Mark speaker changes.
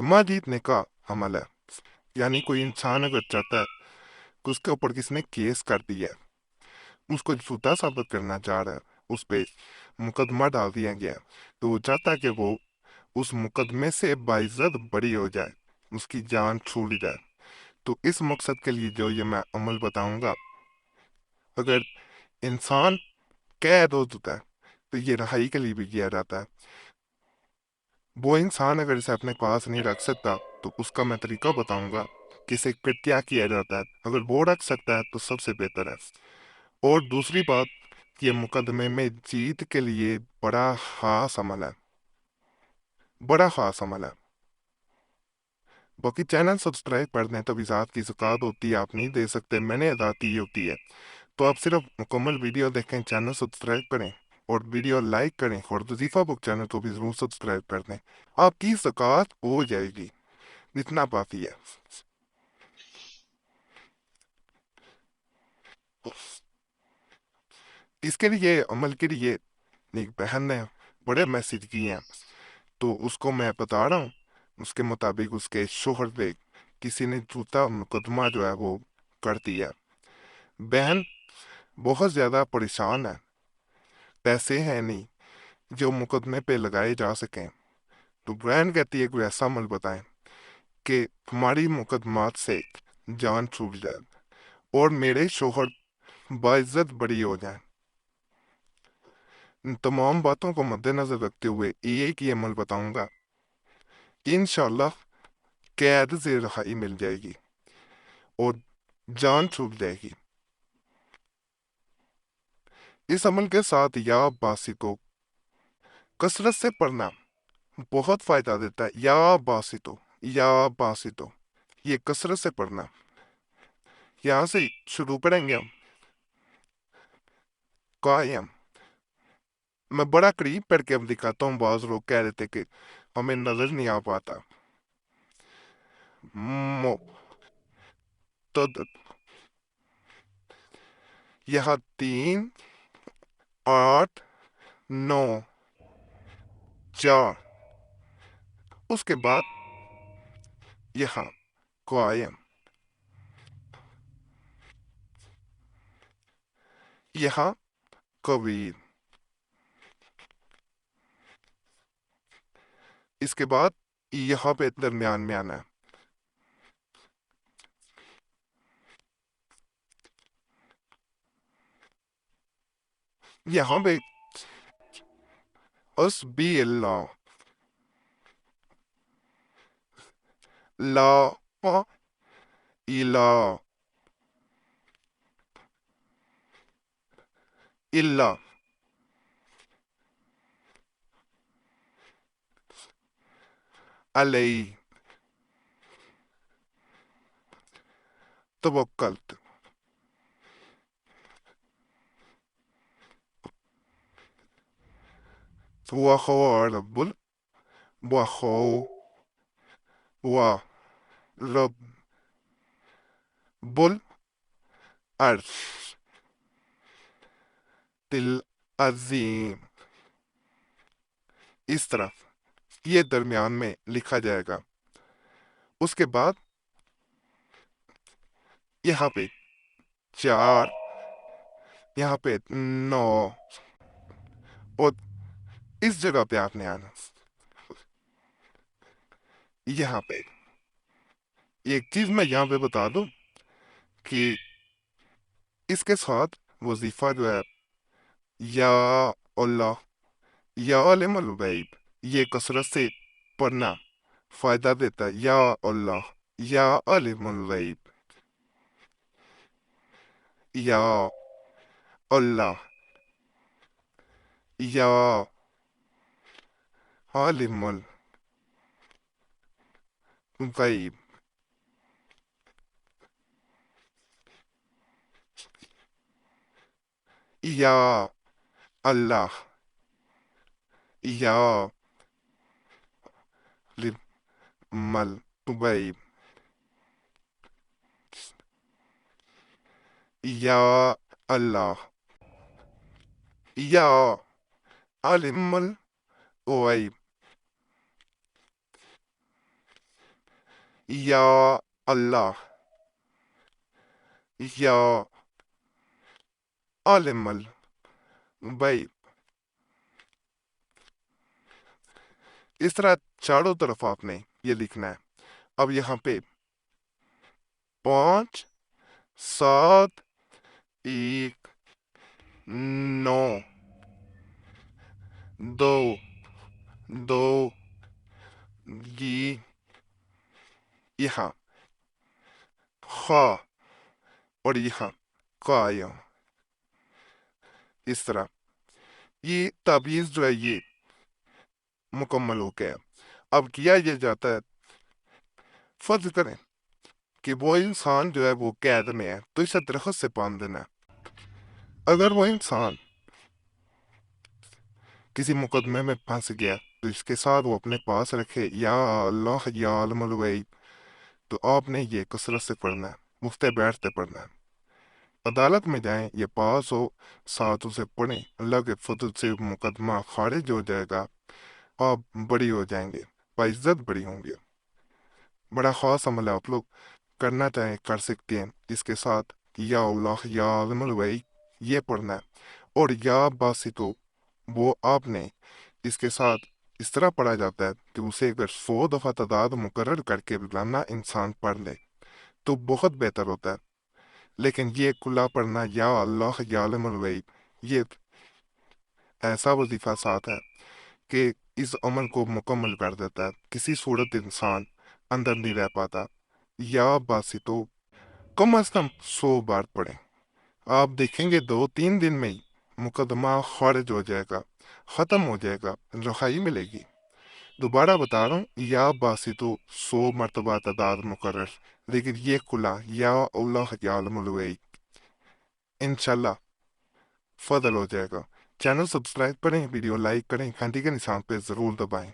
Speaker 1: माजीदने का अमल है। यानी कोई इंसान अगर चाहता है कि उसके ऊपर किसी ने केस कर दिया है, उसको झूठा साबित करना चाह रहा है, उस पे मुकदमा डाल दिया गया है, तो वो चाहता है कि वो उस मुकदमे से बाइज्जत बरी हो जाए, उसकी जान छूट जाए। तो इस मकसद के लिए जो ये मैं अमल बताऊंगा, अगर इंसान कैद होता है तो ये रहाई के लिए भी किया जाता है। वो इंसान अगर इसे अपने पास नहीं रख सकता तो उसका मैं तरीका बताऊंगा कि इसे फिर क्या किया जाता है। अगर वो रख सकता है तो सबसे बेहतर है। और दूसरी बात, ये मुकदमे में जीत के लिए बड़ा खास अमल है, बड़ा खास अमल है। बाकी चैनल सब्सक्राइब कर दें, तब इजात की ज़कात होती है, आप नहीं दे सकते, मैंने अदा की होती है। तो आप सिर्फ मुकम्मल वीडियो देखें, चैनल सब्सक्राइब करें और वीडियो लाइक करें, और वजीफा बुक चैनल को भी ज़रूर सब्सक्राइब कर दें। आपकी ज़कात हो जाएगी, इतना काफ़ी है। इसके लिए अमल के लिए एक बहन ने बड़े मैसेज किए हैं, तो उसको मैं बता रहा हूँ। उसके मुताबिक उसके शोहर पे किसी ने झूठा मुकदमा जो है वो कर दिया। बहन बहुत ज़्यादा परेशान है, पैसे हैं नहीं जो मुकदमे पे लगाए जा सकें। तो बहन कहती है कोई ऐसा अमल बताएं कि हमारी मुकदमात से जान छूट जाए और मेरे शोहर बाइज्जत बरी हो जाए। इन तमाम बातों को मद्देनजर रखते हुए एक ही अमल बताऊंगा, इंशाल्लाह कैद से रहाई मिल जाएगी और जान छूट जाएगी। इस अमल के साथ या बासी को कसरत से पढ़ना बहुत फायदा देता है। या बासितो, या बासितो, ये कसरत से पढ़ना। यहाँ से शुरू करेंगे हम। कायम, मैं बड़ा करीब करके अब दिखाता हूँ। बाज लोग कह रहे थे कि हमें नजर नहीं आ पाता। मो तद, यहाँ 3 8 9 4, उसके बाद यहाँ कायम, यहाँ कबीर, इसके बाद यहाँ पे दरमियान में आना है। यहाँ पे अस्बी अल्लाह, ला इला इल्ला, अलई तवक्कलत, वखो रब्बुल, वखो व रब्बुल अर्श तिल अजीम। इस तरफ ये दरमियान में लिखा जाएगा। उसके बाद यहाँ पे 4, यहाँ पे 9, और इस जगह पे आपने आना। यहाँ पे एक चीज मैं यहाँ पे बता दूं कि इसके साथ वजीफा जो है, या अल्लाह, या अलिमुल गैब, ये कसरत से पढ़ना फायदा देता है। या अल्लाह, या अलिमुल गैब, या अल्लाह, या अलिमुल गैब, या अल्लाह, या लिमल गैब, या अल्लाह, या अलिमुल गैब। یا اللہ، یا عالم الغیب۔ اس طرح چاروں طرف آپ نے یہ لکھنا ہے۔ اب یہاں پہ 5 7 1 9 2 2 یہ یہاں خا اور یہاں قائم، اس طرح یہ تعویذ جو ہے یہ مکمل ہو گیا۔ اب کیا یہ جاتا ہے، فرض کریں کہ وہ انسان جو ہے وہ قید میں ہے تو اسے درخت سے باندھ دینا ہے۔ اگر وہ انسان کسی مقدمے میں پھنس گیا تو اس کے ساتھ وہ اپنے پاس رکھے یا اللہ یا عالم الغیب، تو آپ نے یہ کثرت سے پڑھنا ہے، اٹھتے بیٹھتے پڑھنا ہے۔ عدالت میں جائیں، یہ پاس ہو، ساتھ اسے پڑھیں، اللہ کے فضل سے مقدمہ خارج ہو جائے گا، آپ بڑی ہو جائیں گے، باعزت بڑی ہوں گے۔ بڑا خاص عمل ہے، آپ لوگ کرنا چاہیں کر سکتے ہیں۔ اس کے ساتھ یا اللہ یا عالم الغیب یہ پڑھنا ہے، اور یا باسطو وہ آپ نے اس کے ساتھ اس طرح پڑھا جاتا ہے کہ اسے اگر 100 دفعہ تعداد مقرر کر کے روزانہ انسان پڑھ لے تو بہت بہتر ہوتا ہے۔ لیکن یہ کلا پڑھنا یا اللہ یا عالم الغیب یہ ایسا وظیفہ ساتھ ہے کہ اس عمل کو مکمل کر دیتا ہے، کسی صورت انسان اندر نہیں رہ پاتا۔ یا باسطو کم از کم 100 بار پڑھیں، آپ دیکھیں گے 2-3 دن میں ہی مقدمہ خارج ہو جائے گا، ختم ہو جائے گا، رہائی ملے گی۔ دوبارہ بتا رہا ہوں، یا باسطو 100 مرتبہ تعداد مقرر، لیکن یہ کھلا یا اللہ یا عالم الغیب انشاءاللہ فضل ہو جائے گا۔ چینل سبسکرائب کریں، ویڈیو لائک کریں، گھنٹی کے نشان پہ ضرور دبائیں۔